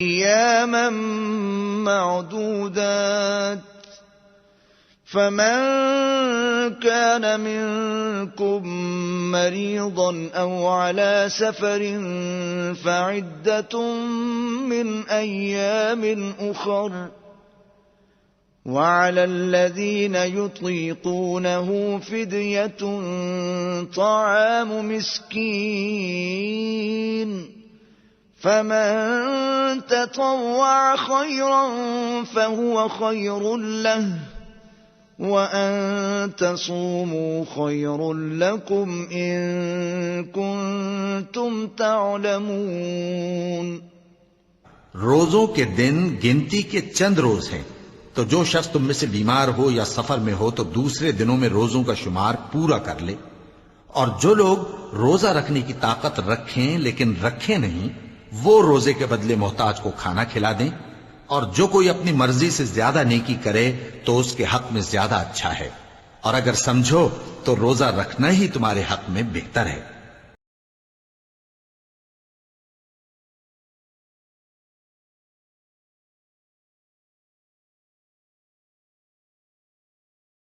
أياما معدودات فمن كان منكم مريضا أو على سفر فعدة من أيام أخر وعلى الذين يطيقونه فدية طعام مسكين فمن تطوع خيرا فهو خير له وأن تصوموا خير لكم إن كنتم تعلمون۔ روزوں کے دن گنتی کے چند روز ہیں، تو جو شخص تم میں سے بیمار ہو یا سفر میں ہو تو دوسرے دنوں میں روزوں کا شمار پورا کر لے، اور جو لوگ روزہ رکھنے کی طاقت رکھیں لیکن رکھیں نہیں وہ روزے کے بدلے محتاج کو کھانا کھلا دیں، اور جو کوئی اپنی مرضی سے زیادہ نیکی کرے تو اس کے حق میں زیادہ اچھا ہے، اور اگر سمجھو تو روزہ رکھنا ہی تمہارے حق میں بہتر ہے۔